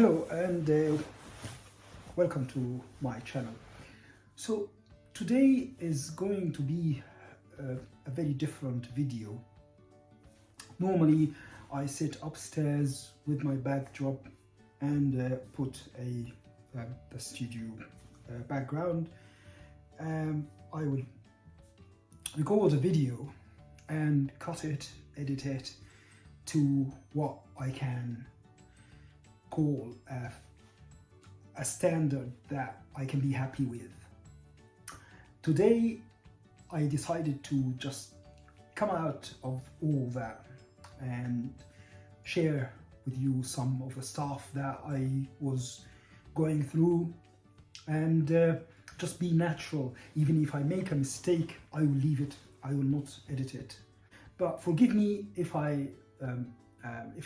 Hello and welcome to my channel. So today is going to be a very different video. Normally I sit upstairs with my backdrop and put the studio background. I will record a video and cut it, edit it to what I can call a standard that I can be happy with. Today I decided to just come out of all that and share with you some of the stuff that I was going through and just be natural. Even if I make a mistake, I will leave it, I will not edit it. But forgive me if I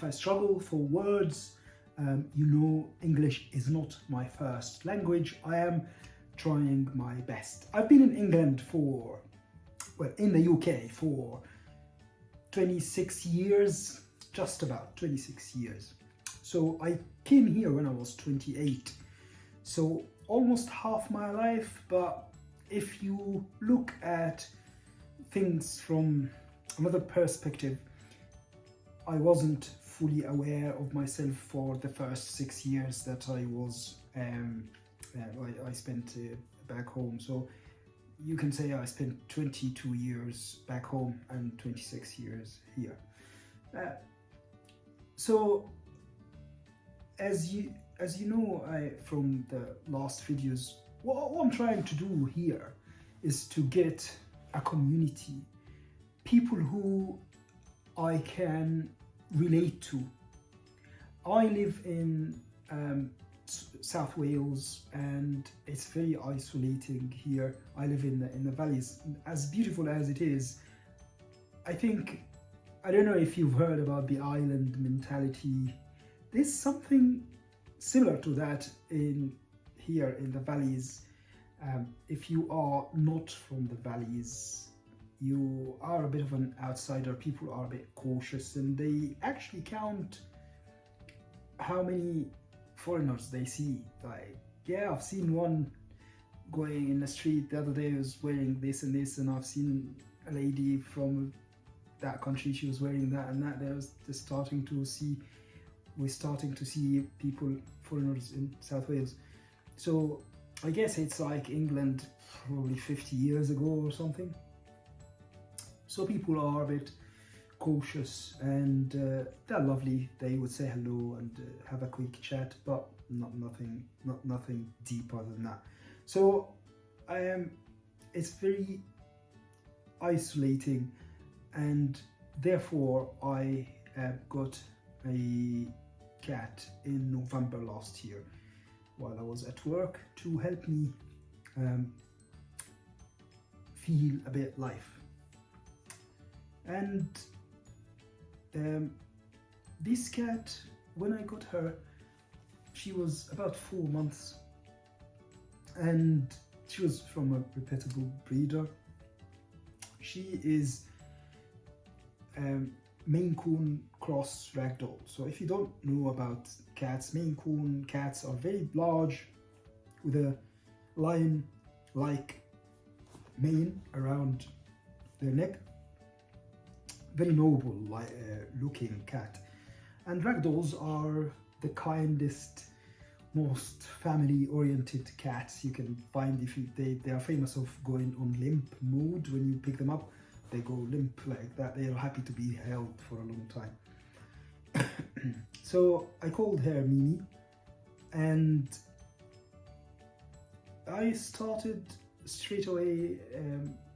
struggle for words. You know, English is not my first language. I am trying my best. I've been in England in the UK for 26 years, just about 26 years. So I came here when I was 28. So almost half my life, but if you look at things from another perspective, I wasn't fully aware of myself for the first 6 years that I was I spent back home. So you can say I spent 22 years back home and 26 years here. So as you know from the last videos, what I'm trying to do here is to get a community, people who I can relate to. I live in South Wales and it's very isolating here. I live in the valleys. As beautiful as it is, I don't know if you've heard about the island mentality. There's something similar to that here in the valleys. If you are not from the valleys, you are a bit of an outsider. People are a bit cautious and they actually count how many foreigners they see. Like, yeah, I've seen one going in the street the other day was wearing this and this, and I've seen a lady from that country, she was wearing that and that. We're starting to see people, foreigners in South Wales. So I guess it's like England probably 50 years ago or something. So people are a bit cautious and they're lovely. They would say hello and have a quick chat, but nothing deeper than that. So it's very isolating, and therefore I got a cat in November last year while I was at work to help me feel a bit life. And this cat, when I got her, she was about 4 months and she was from a reputable breeder. She is Maine Coon cross ragdoll. So if you don't know about cats, Maine Coon cats are very large with a lion-like mane around their neck. Very noble looking cat. And ragdolls are the kindest, most family-oriented cats you can find. They are famous of going on limp mode. When you pick them up, they go limp like that. They are happy to be held for a long time. So I called her Mimi, and I started straight away.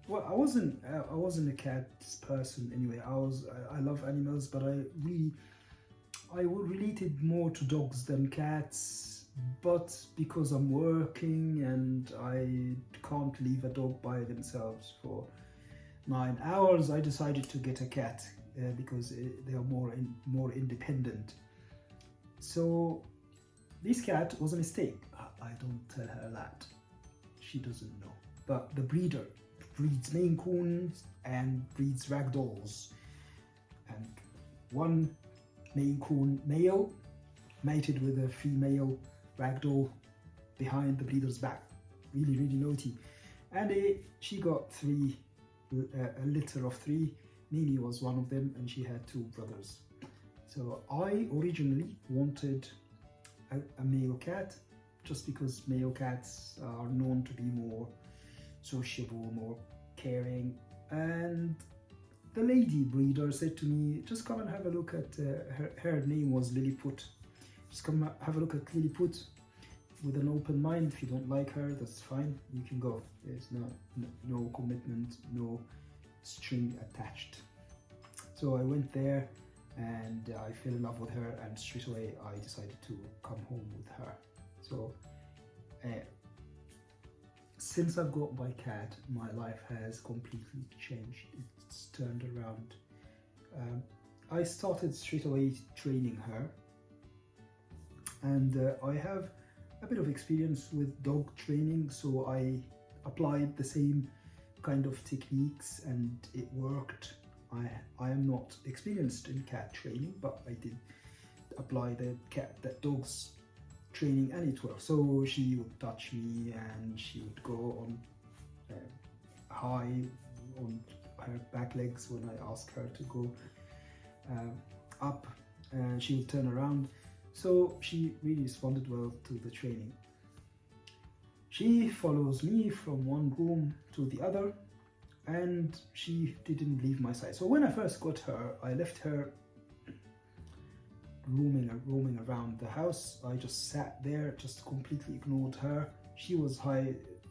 Well, I wasn't a cat person anyway. I love animals, but I related more to dogs than cats. But because I'm working and I can't leave a dog by themselves for 9 hours, I decided to get a cat because they are more independent. So this cat was a mistake. I don't tell her that. She doesn't know. But the breeder breeds Maine Coons and breeds Ragdolls. And one Maine Coon male mated with a female ragdoll behind the breeder's back. Really, really naughty. And she got a litter of 3. Mimi was one of them, and she had 2 brothers. So I originally wanted a male cat, just because male cats are known to be more sociable, more caring. And the lady breeder said to me, just come and have a look at her name was Lilliput. Just come have a look at Lilliput with an open mind. If you don't like her, that's fine, you can go. There's no commitment, no string attached. So I went there and I fell in love with her, and straight away I decided to come home with her. So since I've got my cat, my life has completely changed. It's turned around. I started straight away training her, and I have a bit of experience with dog training, so I applied the same kind of techniques and it worked. I am not experienced in cat training, but I did apply that dog's training and it worked. So she would touch me and she would go on high on her back legs when I asked her to go up, and she would turn around. So she really responded well to the training. She follows me from one room to the other, and she didn't leave my side. So when I first got her, I left her roaming around the house. I just sat there, just completely ignored her. She was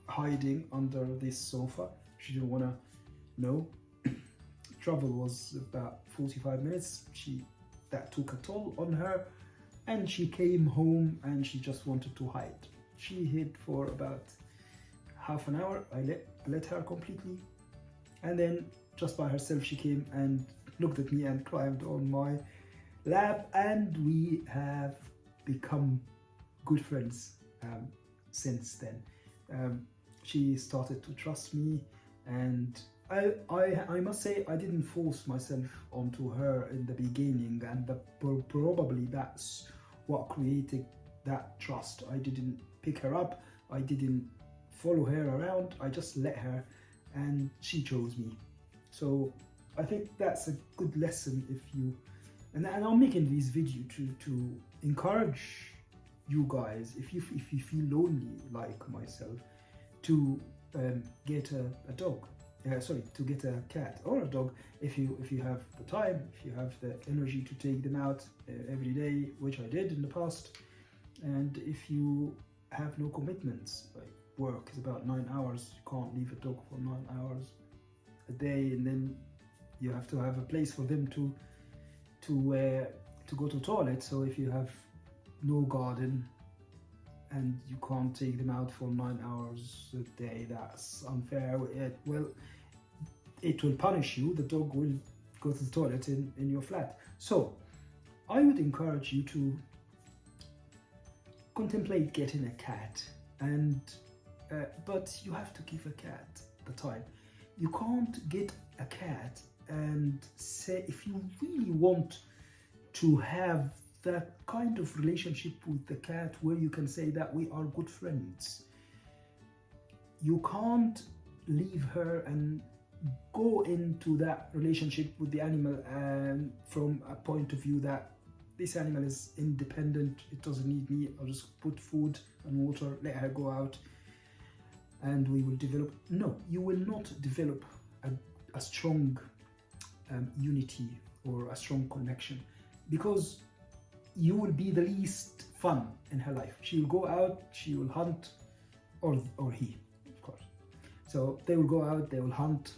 hiding under this sofa. She didn't want to know. Travel was about 45 minutes. That took a toll on her, and she came home and she just wanted to hide. She hid for about half an hour. I let her completely, and then just by herself she came and looked at me and climbed on my lap, and we have become good friends since then. She started to trust me, and I must say I didn't force myself onto her in the beginning, and probably that's what created that trust. I didn't pick her up, I didn't follow her around, I just let her and she chose me. So I think that's a good lesson if you, and I'm making this video to encourage you guys, if you feel lonely like myself, to get a dog. To get a cat or a dog if you have the time, if you have the energy to take them out every day, which I did in the past. And if you have no commitments, like work is about 9 hours, you can't leave a dog for 9 hours a day, and then you have to have a place for them to go to toilet. So if you have no garden and you can't take them out for 9 hours a day, that's unfair. It will punish you. The dog will go to the toilet in your flat. So I would encourage you to contemplate getting a cat, and but you have to give a cat the time. You can't get a cat and say, if you really want to have that kind of relationship with the cat where you can say that we are good friends, you can't leave her and go into that relationship with the animal and from a point of view that this animal is independent, it doesn't need me, I'll just put food and water, let her go out and we will develop. No, you will not develop a strong unity or a strong connection, because you will be the least fun in her life. She will go out, she will hunt, or he, of course. So they will go out, they will hunt,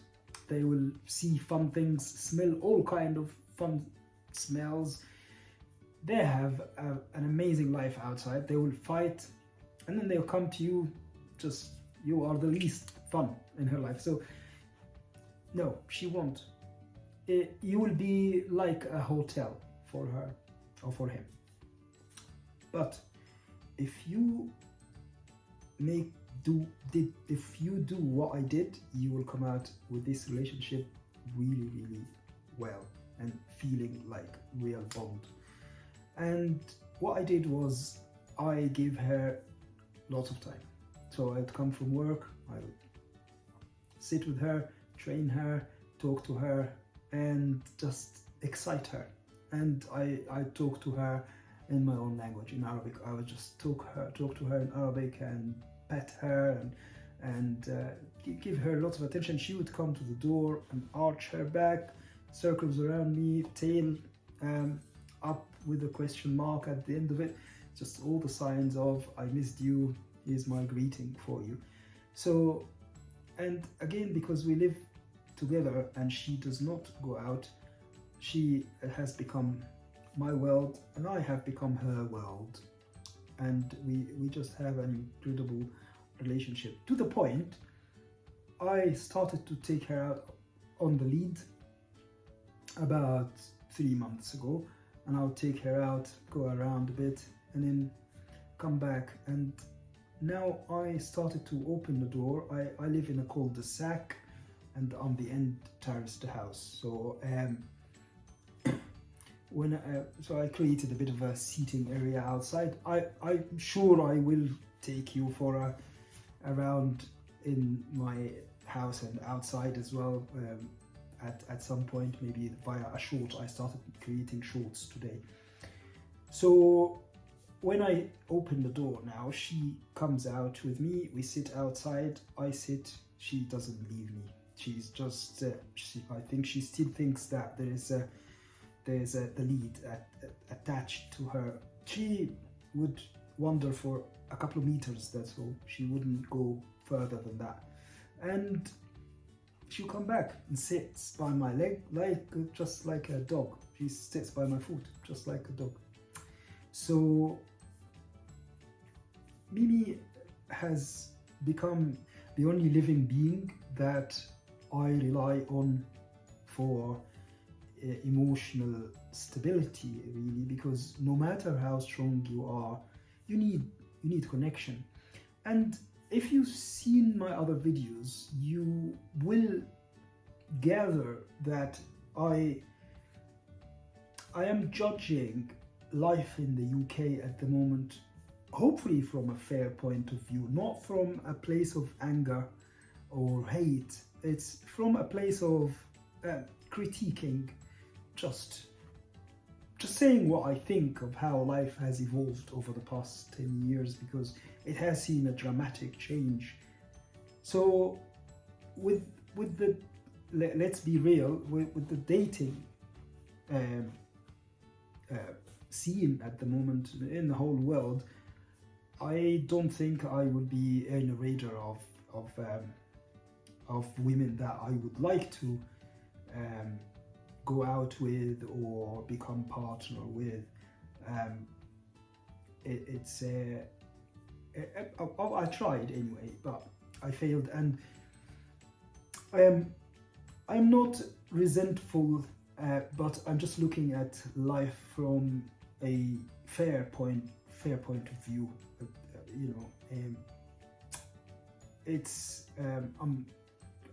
they will see fun things, smell all kind of fun smells. They have an amazing life outside. They will fight, and then they'll come to you. Just, you are the least fun in her life. So no, she won't. You will be like a hotel for her or for him. But if you if you do what I did, you will come out with this relationship really, really well and feeling like real bond. And what I did was I gave her lots of time. So I'd come from work, I would sit with her, train her, talk to her, and just excite her. And I talk to her in my own language, in Arabic. I would just talk to her in Arabic and pet her and give her lots of attention. She would come to the door and arch her back, circles around me, tail up with a question mark at the end of it. Just all the signs of I missed you, here's my greeting for you. So, and again, because we live together and she does not go out, she has become my world and I have become her world, and we just have an incredible relationship, to the point I started to take her out on the lead about 3 months ago, and I'll take her out, go around a bit, and then come back. And now I started to open the door. I live in a cul-de-sac, and on the end terraced house. So so I created a bit of a seating area outside. I'm sure I will take you for a round in my house and outside as well at some point, maybe via a short. I started creating shorts today. So when I open the door now, she comes out with me, we sit outside, I sit, she doesn't leave me. She's just, I think she still thinks that there's the lead attached to her. She would wander for a couple of meters, that's all. She wouldn't go further than that. And she'll come back and sits by my leg, just like a dog. She sits by my foot, just like a dog. So Mimi has become the only living being that I rely on for emotional stability, really, because no matter how strong you are, you need connection. And if you've seen my other videos, you will gather that I am judging life in the UK at the moment, hopefully from a fair point of view, not from a place of anger or hate. It's from a place of critiquing, just saying what I think of how life has evolved over the past 10 years, because it has seen a dramatic change. So with the, let's be real, with the dating scene at the moment in the whole world, I don't think I would be a narrator of women that I would like to go out with or become partner with. I tried anyway, but I failed, and I'm not resentful, but I'm just looking at life from a fair point of view.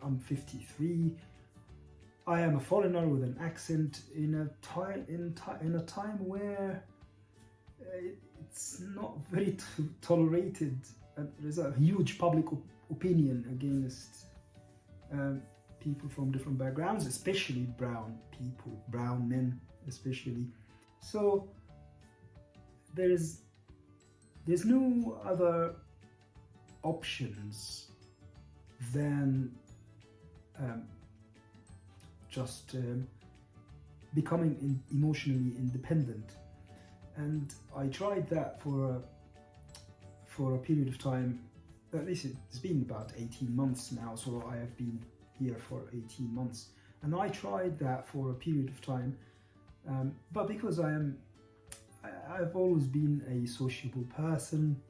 I'm 53. I am a foreigner with an accent in a time where it's not very tolerated. There's a huge public opinion against people from different backgrounds, especially brown people, brown men especially. So there's no other options than just becoming emotionally independent. And I tried that for a period of time. At least it's been about 18 months now, so I have been here for 18 months, and I tried that for a period of time, but because I've always been a sociable person,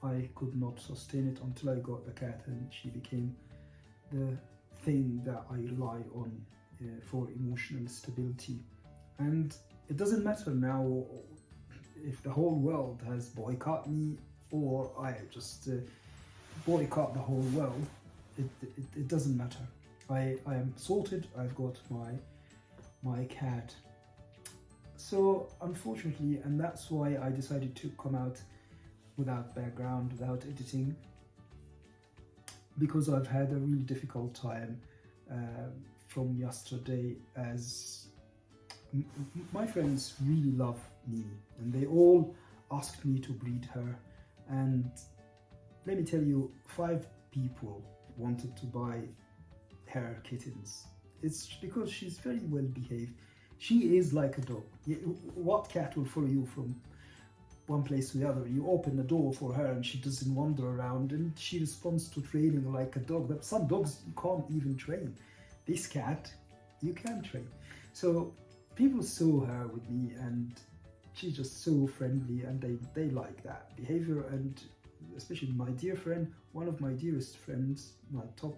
I could not sustain it until I got the cat, and she became the thing that I rely on for emotional stability. And it doesn't matter now if the whole world has boycotted me or I just boycott the whole world. It doesn't matter. I am sorted. I've got my cat So unfortunately, and that's why I decided to come out without background, without editing, because I've had a really difficult time from yesterday, as my friends really love Mimi and they all asked me to breed her. And let me tell you, 5 people wanted to buy her kittens. It's because she's very well behaved. She is like a dog. What cat will follow you from one place to the other? You open the door for her and she doesn't wander around, and she responds to training like a dog. But some dogs you can't even train. This cat, you can train. So people saw her with me and she's just so friendly, and they like that behavior. And especially my dear friend, one of my dearest friends, my top,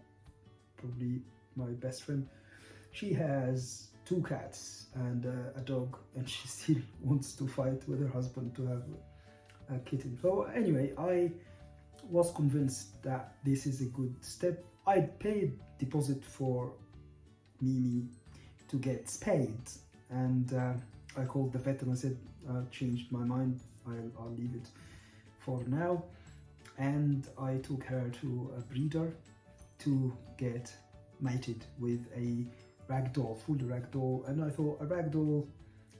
probably my best friend, she has 2 cats and a dog, and she still wants to fight with her husband to have a kitten. So anyway, I was convinced that this is a good step. I paid deposit for Mimi to get spayed, and I called the vet and I said, I've changed my mind, I'll leave it for now. And I took her to a breeder to get mated with a ragdoll, full ragdoll. And I thought a ragdoll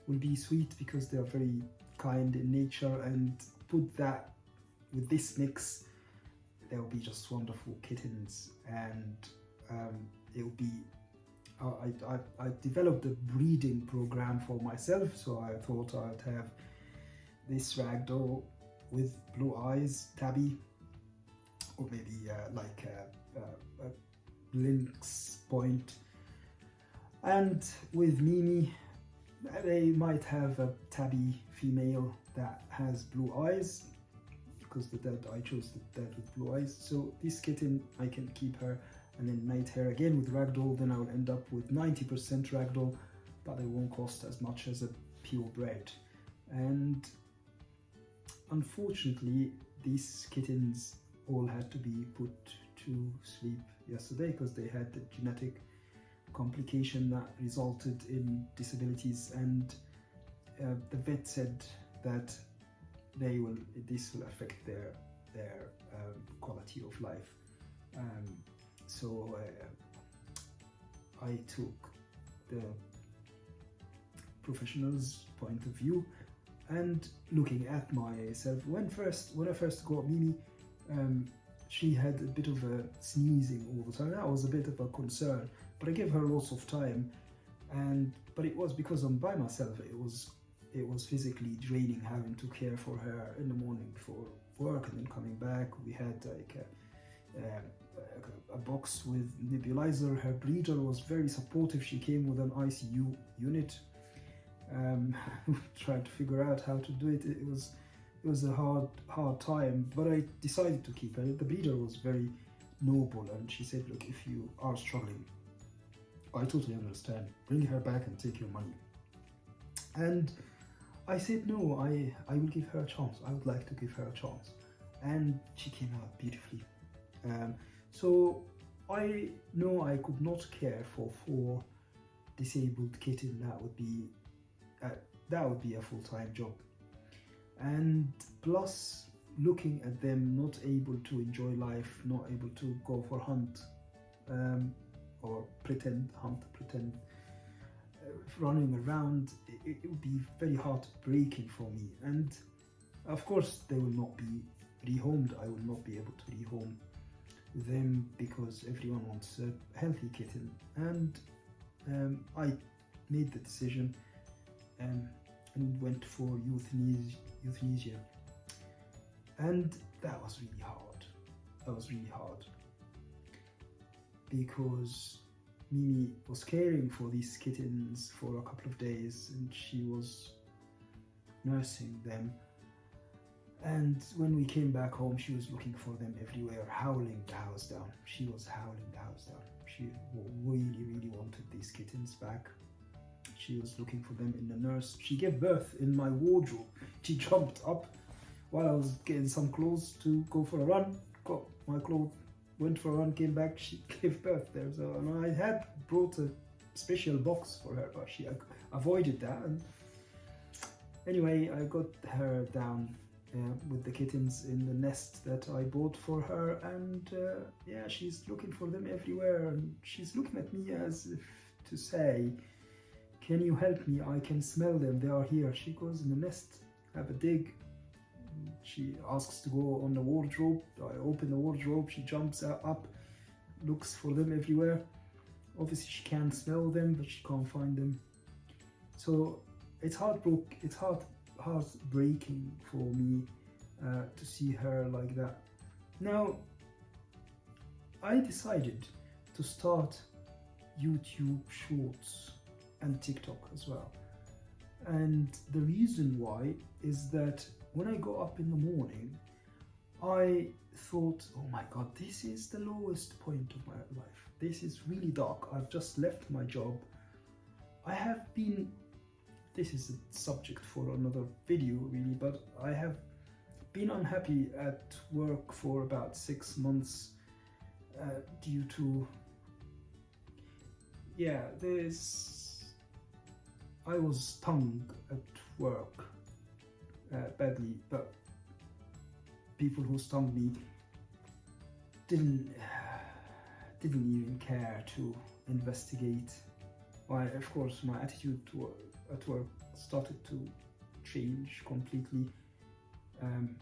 would be sweet because they are very kind in nature, and put that with this mix, they'll be just wonderful kittens. And it'll be I developed a breeding program for myself, so I thought I'd have this ragdoll with blue eyes, tabby, or maybe like a lynx point. And with Mimi, they might have a tabby female that has blue eyes, because I chose the dad with blue eyes. So this kitten, I can keep her and then mate her again with ragdoll. Then I will end up with 90% ragdoll, but they won't cost as much as a purebred. And unfortunately, these kittens all had to be put to sleep yesterday because they had the genetic complication that resulted in disabilities, and the vet said that this will affect their quality of life. So I took the professional's point of view, and looking at myself, when I first got Mimi, she had a bit of a sneezing all the time. That was a bit of a concern, but I gave her lots of time, but it was because I'm by myself. It was physically draining having to care for her in the morning for work and then coming back. We had like a box with nebulizer. Her breeder was very supportive. She came with an ICU unit. Trying to figure out how to do it. It was a hard time, but I decided to keep her. The breeder was very noble, and she said, look, if you are struggling, I totally understand. Bring her back and take your money. And I said, no, I will give her a chance. I would like to give her a chance. And she came out beautifully. So I know I could not care for 4 disabled kittens. That would be a full-time job. And plus, looking at them not able to enjoy life, not able to go for hunt, or pretend running around, it would be very heartbreaking for me. And of course they will not be rehomed. I will not be able to rehome them because everyone wants a healthy kitten. And I made the decision and went for euthanasia. And that was really hard. Because Mimi was caring for these kittens for a couple of days, and she was nursing them. And when we came back home, she was looking for them everywhere, howling the house down. She was howling the house down. She really wanted these kittens back. She was looking for them in the nurse. She gave birth in my wardrobe. She jumped up while I was getting some clothes to go for a run, got my clothes, went for a run, came back, she gave birth there. So, and I had brought a special box for her, but she avoided that. And Anyway, I got her down with the kittens in the nest that I bought for her, and yeah, she's looking for them everywhere, and she's looking at me as if to say, can you help me? I can smell them, they are here. She goes in the nest, have a dig. She asks to go on the wardrobe. I open the wardrobe, she jumps up, looks for them everywhere. Obviously she can smell them, but she can't find them. So it's heartbreaking for me to see her like that. Now, I decided to start YouTube Shorts and TikTok as well. And the reason why is that when I got up in the morning, I thought, oh my God, this is the lowest point of my life. This is really dark. I've just left my job. I have been, this is a subject for another video really, but I have been unhappy at work for about 6 months due to, yeah, I was stung at work badly, but people who stung me didn't even care to investigate. Of course, my attitude at work started to change completely,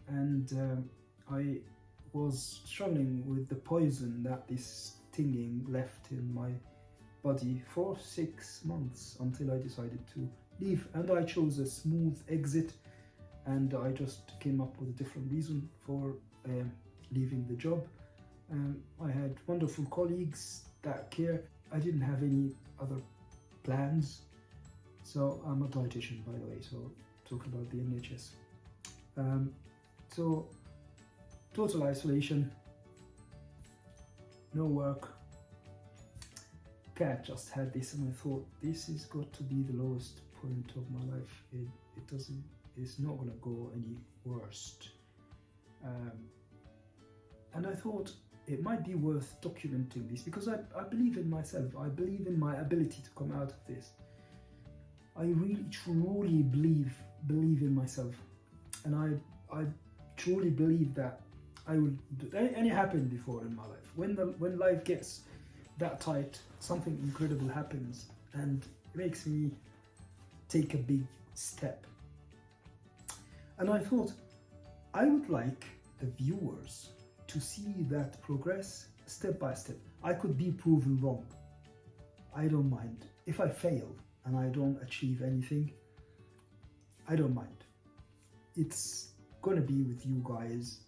and I was struggling with the poison that this stinging left in my body for 6 months until I decided to leave, and I chose a smooth exit, and I just came up with a different reason for leaving the job. I had wonderful colleagues that care. I didn't have any other plans. So I'm a dietitian, by the way, so talk about the NHS. So total isolation, no work. Cat just had this, and I thought, this has got to be the lowest point of my life. It's not gonna go any worse. And I thought it might be worth documenting this, because I believe in myself. I believe in my ability to come out of this. I really truly believe in myself, and I truly believe that I will do, and it happened before in my life. When life gets that tight, something incredible happens, and it makes me take a big step. And I thought I would like the viewers to see that progress step by step. I could be proven wrong. I don't mind. If I fail and I don't achieve anything, I don't mind. It's gonna be with you guys.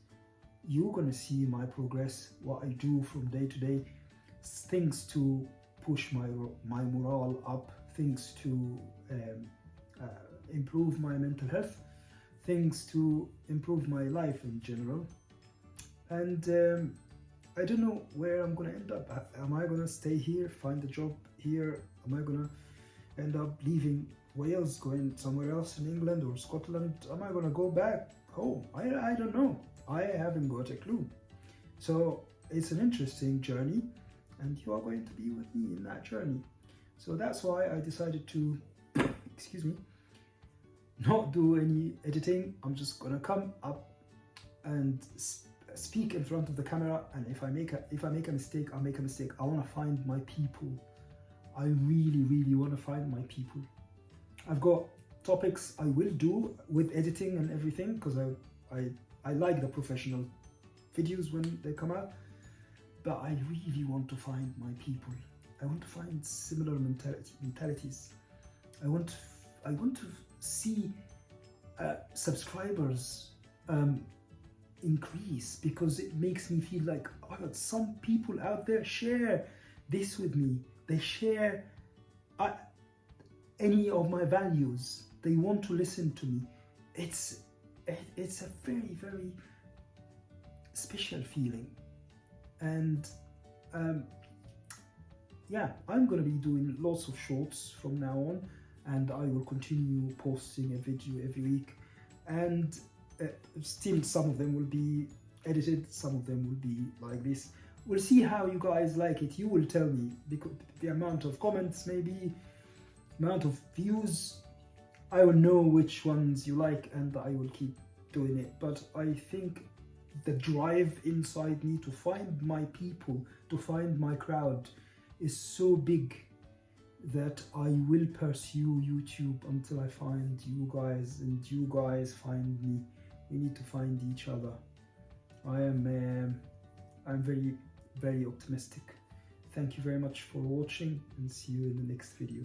You're gonna see my progress, what I do from day to day, things to push my morale up, things to improve my mental health, things to improve my life in general. And I don't know where I'm gonna end up. Am I gonna stay here, find a job here? Am I gonna end up leaving Wales, going somewhere else in England or Scotland? Am I gonna go back home? I don't know. I haven't got a clue. So it's an interesting journey, and you are going to be with me in that journey. So that's why I decided to, excuse me, not do any editing. I'm just gonna come up and speak in front of the camera, and if I make a mistake, I'll make a mistake. I want to find my people. I really want to find my people. I've got topics I will do with editing and everything, because I like the professional videos when they come out, but I really want to find my people. I want to find similar mentalities. I want to see subscribers increase, because it makes me feel like, oh, some people out there share this with me. They share any of my values. They want to listen to me. It's a very special feeling. And yeah, I'm gonna be doing lots of shorts from now on, and I will continue posting a video every week, and still some of them will be edited, some of them will be like this. We'll see how you guys like it. You will tell me, because the amount of comments, maybe amount of views, I will know which ones you like and I will keep doing it. But I think the drive inside me to find my people, to find my crowd is so big that I will pursue YouTube until I find you guys and you guys find me. We need to find each other. I'm very, very optimistic. Thank you very much for watching and see you in the next video.